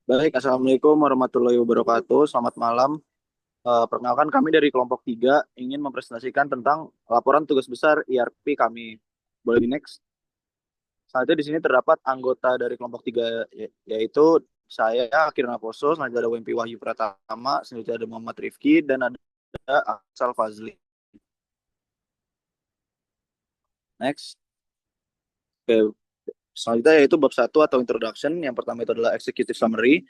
Baik, Assalamualaikum warahmatullahi wabarakatuh. Selamat malam. Perkenalkan kami dari kelompok 3 ingin mempresentasikan tentang laporan tugas besar IRP kami. Boleh di next? Selanjutnya di sini terdapat anggota dari kelompok 3 yaitu saya, Akir Naposo, selanjutnya ada WMP Wahyu Pratama, selanjutnya ada Muhammad Rifki, dan ada Aksal Fazli. Next. Oke, selanjutnya yaitu bab satu atau introduction. Yang pertama itu adalah executive summary.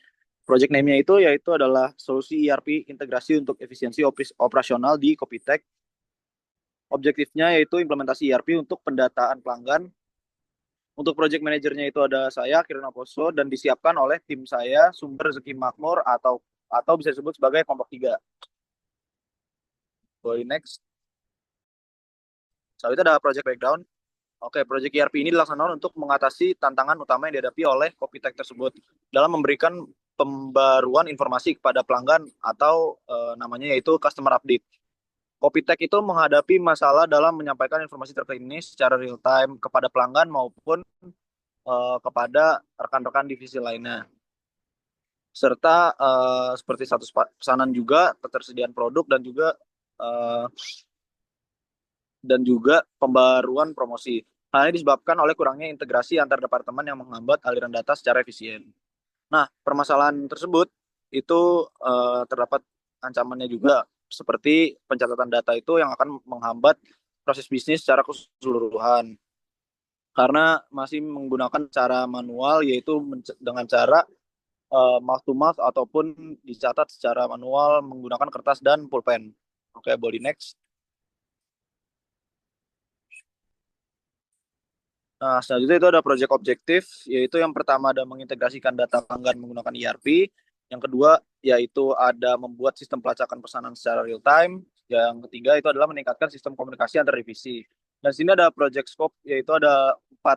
Project name-nya itu yaitu adalah solusi ERP integrasi untuk efisiensi operasional di Kopitech. Objektifnya yaitu implementasi ERP untuk pendataan pelanggan. Untuk project manajernya itu ada saya, Kirana Poso, dan disiapkan oleh tim saya, Sumber Rezeki Makmur, atau bisa disebut sebagai kelompok 3. Boleh next. Selanjutnya ada project breakdown. Oke, proyek ERP ini dilaksanakan untuk mengatasi tantangan utama yang dihadapi oleh Kopitech tersebut dalam memberikan pembaruan informasi kepada pelanggan atau namanya yaitu customer update. Kopitech itu menghadapi masalah dalam menyampaikan informasi terkini secara real time kepada pelanggan maupun kepada rekan-rekan divisi lainnya. Serta seperti status pesanan juga, ketersediaan produk eh, dan juga pembaruan promosi. Hal ini disebabkan oleh kurangnya integrasi antar departemen yang menghambat aliran data secara efisien. Nah, permasalahan tersebut itu terdapat ancamannya juga seperti pencatatan data itu yang akan menghambat proses bisnis secara keseluruhan karena masih menggunakan cara manual yaitu dengan cara mouth to mouth ataupun dicatat secara manual menggunakan kertas dan pulpen. Oke, boleh next. Nah, selanjutnya itu ada project objektif, yaitu yang pertama ada mengintegrasikan data pelanggan menggunakan ERP. Yang kedua, yaitu ada membuat sistem pelacakan pesanan secara real time. Yang ketiga, itu adalah meningkatkan sistem komunikasi antar divisi. Dan sini ada project scope, yaitu ada 4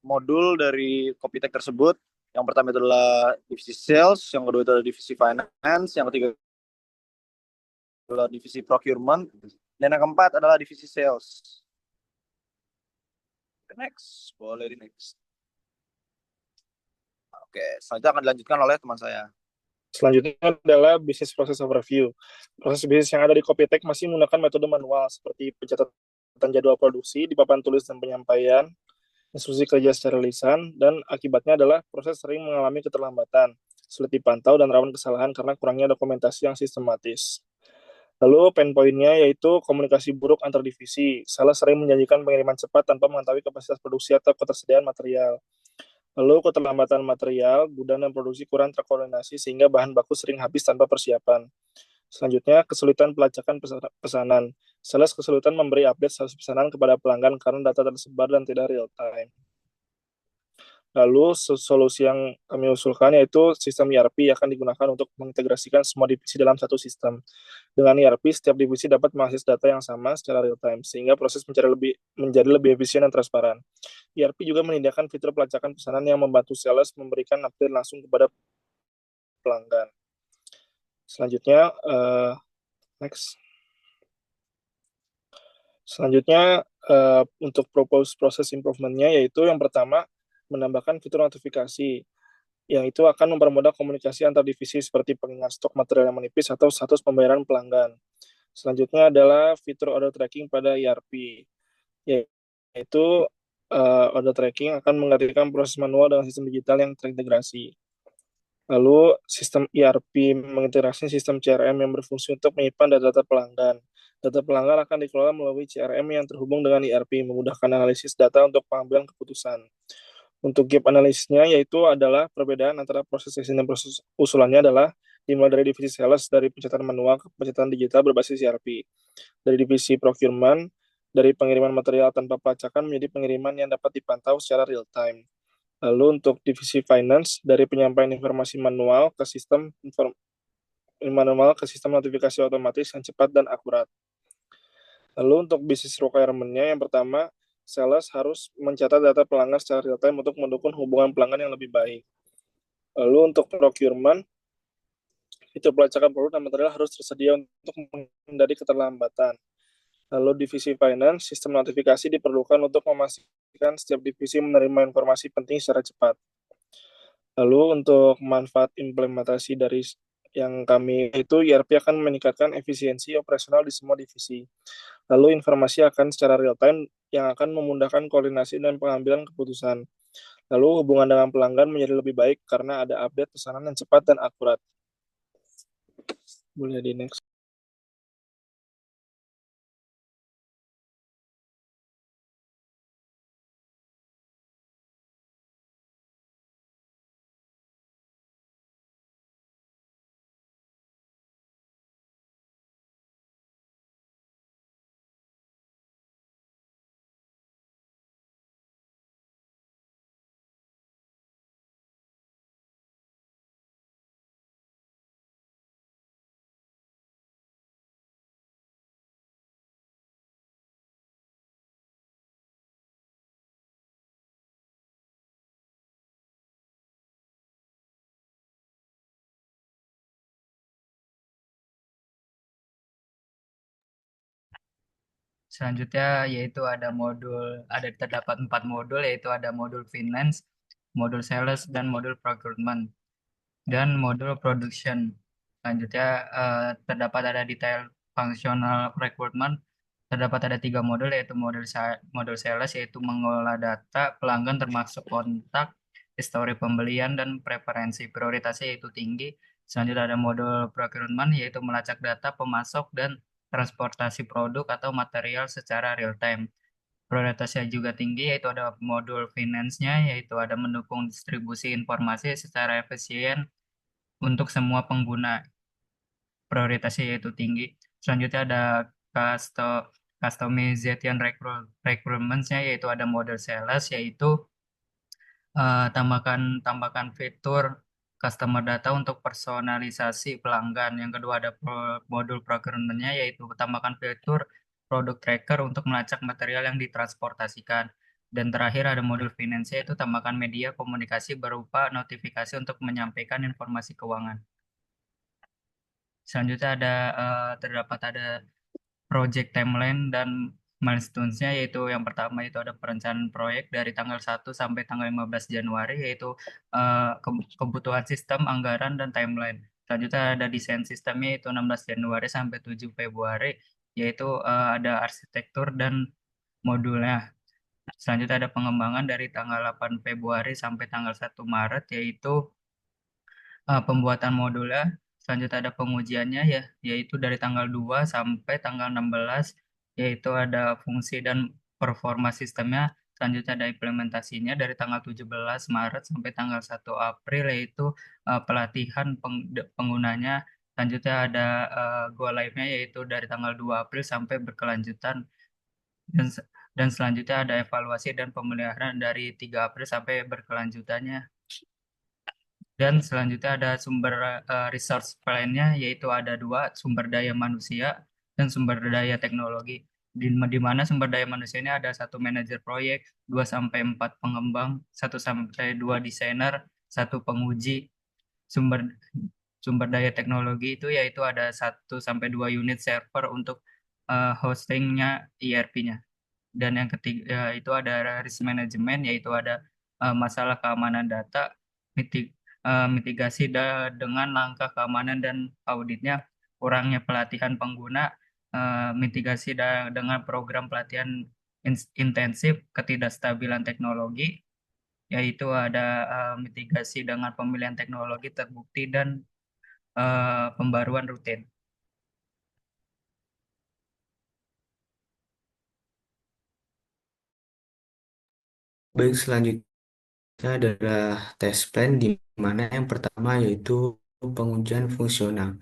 modul dari Copytech tersebut. Yang pertama itu adalah divisi sales, yang kedua itu adalah divisi finance, yang ketiga adalah divisi procurement, dan yang keempat adalah divisi sales. Next, boleh di next. Oke, selanjutnya akan dilanjutkan oleh teman saya. Selanjutnya adalah business process overview. Proses bisnis yang ada di Copytech masih menggunakan metode manual seperti pencatatan jadwal produksi di papan tulis dan penyampaian, instruksi kerja secara lisan, dan akibatnya adalah proses sering mengalami keterlambatan, sulit dipantau dan rawan kesalahan karena kurangnya dokumentasi yang sistematis. Lalu pain point-nya yaitu komunikasi buruk antar divisi. Salah sering menjanjikan pengiriman cepat tanpa mengetahui kapasitas produksi atau ketersediaan material. Lalu keterlambatan material, gudang dan produksi kurang terkoordinasi sehingga bahan baku sering habis tanpa persiapan. Selanjutnya, kesulitan pelacakan pesanan. Sales kesulitan memberi update status pesanan kepada pelanggan karena data tersebar dan tidak real time. Lalu solusi yang kami usulkan yaitu sistem ERP akan digunakan untuk mengintegrasikan semua divisi dalam satu sistem. Dengan ERP, setiap divisi dapat mengakses data yang sama secara real time, sehingga proses menjadi lebih efisien dan transparan. ERP juga menyediakan fitur pelacakan pesanan yang membantu sales memberikan update langsung kepada pelanggan. Selanjutnya, next. Selanjutnya, untuk propose proses improvement-nya, yaitu yang pertama, menambahkan fitur notifikasi, yang itu akan mempermudah komunikasi antar divisi seperti pengingat stok material yang menipis atau status pembayaran pelanggan. Selanjutnya adalah fitur order tracking pada ERP, yaitu order tracking akan menggantikan proses manual dengan sistem digital yang terintegrasi. Lalu sistem ERP mengintegrasi sistem CRM yang berfungsi untuk menyimpan data-data pelanggan. Data pelanggan akan dikelola melalui CRM yang terhubung dengan ERP, memudahkan analisis data untuk pengambilan keputusan. Untuk gap analisisnya yaitu adalah perbedaan antara proses desain dan proses usulannya adalah dimulai dari divisi sales dari pencatatan manual ke pencatatan digital berbasis ERP. Dari divisi procurement dari pengiriman material tanpa pelacakan menjadi pengiriman yang dapat dipantau secara real time. Lalu untuk divisi finance dari penyampaian informasi manual ke sistem notifikasi otomatis yang cepat dan akurat. Lalu untuk business requirement-nya yang pertama, sales harus mencatat data pelanggan secara real time untuk mendukung hubungan pelanggan yang lebih baik. Lalu untuk procurement, fitur pelacakan produk dan material harus tersedia untuk menghindari keterlambatan. Lalu divisi finance, sistem notifikasi diperlukan untuk memastikan setiap divisi menerima informasi penting secara cepat. Lalu untuk manfaat implementasi dari yang kami itu ERP akan meningkatkan efisiensi operasional di semua divisi. Lalu informasi akan secara real time yang akan memudahkan koordinasi dan pengambilan keputusan. Lalu hubungan dengan pelanggan menjadi lebih baik karena ada update pesanan yang cepat dan akurat. Boleh di next. Selanjutnya yaitu ada terdapat 4 modul, yaitu ada modul finance, modul sales, dan modul procurement, dan modul production. Selanjutnya terdapat ada detail functional requirement. Terdapat ada 3 modul, yaitu modul sales, yaitu mengolah data pelanggan termasuk kontak, histori pembelian, dan preferensi prioritasnya yaitu tinggi. Selanjutnya ada modul procurement, yaitu melacak data pemasok dan transportasi produk atau material secara real time. Prioritasnya juga tinggi, yaitu ada modul finance-nya, yaitu ada mendukung distribusi informasi secara efisien untuk semua pengguna. Prioritasnya yaitu tinggi. Selanjutnya ada customization requirements-nya, yaitu ada model sales, yaitu tambahkan tambahkan fitur customer data untuk personalisasi pelanggan. Yang kedua ada modul procurement-nya, yaitu tambahkan fitur product tracker untuk melacak material yang ditransportasikan. Dan terakhir ada modul finance, yaitu tambahkan media komunikasi berupa notifikasi untuk menyampaikan informasi keuangan. Selanjutnya terdapat ada project timeline dan milestones-nya, yaitu yang pertama itu ada perencanaan proyek dari tanggal 1 sampai tanggal 15 Januari, yaitu kebutuhan sistem, anggaran, dan timeline. Selanjutnya ada desain sistemnya, yaitu 16 Januari sampai 7 Februari, yaitu ada arsitektur dan modulnya. Selanjutnya ada pengembangan dari tanggal 8 Februari sampai tanggal 1 Maret, yaitu pembuatan modulnya. Selanjutnya ada pengujiannya, ya, yaitu dari tanggal 2 sampai tanggal 16, yaitu ada fungsi dan performa sistemnya. Selanjutnya ada implementasinya dari tanggal 17 Maret sampai tanggal 1 April, yaitu pelatihan penggunanya. Selanjutnya ada go live-nya, yaitu dari tanggal 2 April sampai berkelanjutan. Dan, dan selanjutnya ada evaluasi dan pemeliharaan dari 3 April sampai berkelanjutannya. Dan selanjutnya ada sumber resource plan-nya, yaitu ada 2, sumber daya manusia dan sumber daya teknologi. Di mana sumber daya manusianya ada 1 manajer proyek, 2 sampai 4 pengembang, 1 sampai 2 desainer, 1 penguji. Sumber sumber daya teknologi itu yaitu ada 1 sampai 2 unit server untuk hostingnya ERP-nya. Dan yang ketiga itu ada risk management, yaitu ada masalah keamanan data, mitigasi dengan langkah keamanan dan auditnya, kurangnya pelatihan pengguna, mitigasi dengan program pelatihan intensif, ketidakstabilan teknologi, yaitu ada mitigasi dengan pemilihan teknologi terbukti dan pembaruan rutin. Baik, selanjutnya adalah test plan, di mana yang pertama yaitu pengujian fungsional.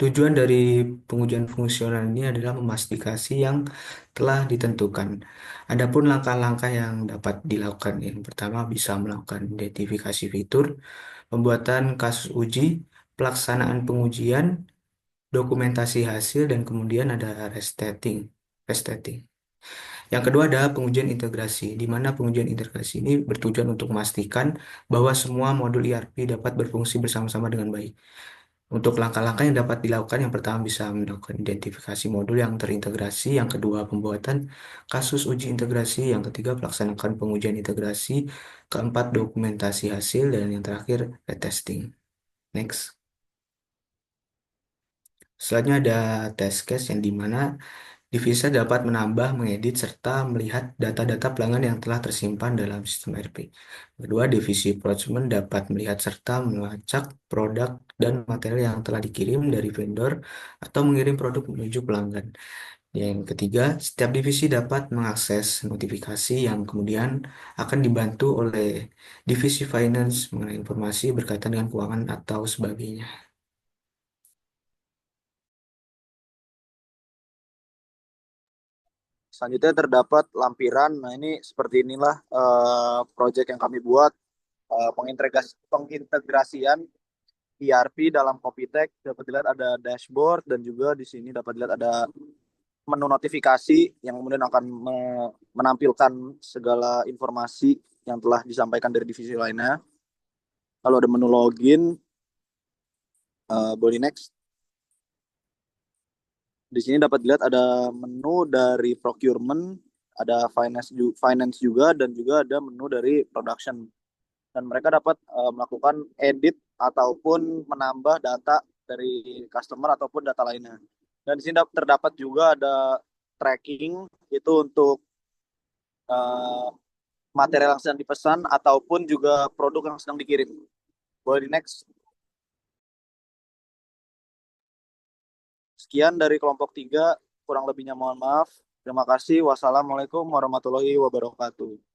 Tujuan dari pengujian fungsional ini adalah memastikan yang telah ditentukan. Adapun langkah-langkah yang dapat dilakukan, yang pertama bisa melakukan identifikasi fitur, pembuatan kasus uji, pelaksanaan pengujian, dokumentasi hasil, dan kemudian ada restating. Restating. Yang kedua adalah pengujian integrasi, di mana pengujian integrasi ini bertujuan untuk memastikan bahwa semua modul ERP dapat berfungsi bersama-sama dengan baik. Untuk langkah-langkah yang dapat dilakukan, yang pertama bisa melakukan identifikasi modul yang terintegrasi, yang kedua pembuatan kasus uji integrasi, yang ketiga melaksanakan pengujian integrasi, keempat dokumentasi hasil, dan yang terakhir retesting. Next. Selanjutnya ada test case yang dimana divisa dapat menambah, mengedit, serta melihat data-data pelanggan yang telah tersimpan dalam sistem ERP. Kedua, divisi procurement dapat melihat serta melacak produk dan material yang telah dikirim dari vendor atau mengirim produk menuju pelanggan. Yang ketiga, setiap divisi dapat mengakses notifikasi yang kemudian akan dibantu oleh divisi finance mengenai informasi berkaitan dengan keuangan atau sebagainya. Selanjutnya terdapat lampiran. Nah, ini seperti inilah project yang kami buat, pengintegrasian ERP dalam Copytech. Dapat dilihat ada dashboard dan juga di sini dapat dilihat ada menu notifikasi yang kemudian akan menampilkan segala informasi yang telah disampaikan dari divisi lainnya. Lalu ada menu login, boleh next. Di sini dapat dilihat ada menu dari procurement, ada finance juga, dan juga ada menu dari production. Dan mereka dapat melakukan edit ataupun menambah data dari customer ataupun data lainnya. Dan di sini terdapat juga ada tracking, itu untuk uh, material yang sedang dipesan ataupun juga produk yang sedang dikirim. Boleh di next. Sekian dari kelompok 3, kurang lebihnya mohon maaf. Terima kasih. Wassalamualaikum warahmatullahi wabarakatuh.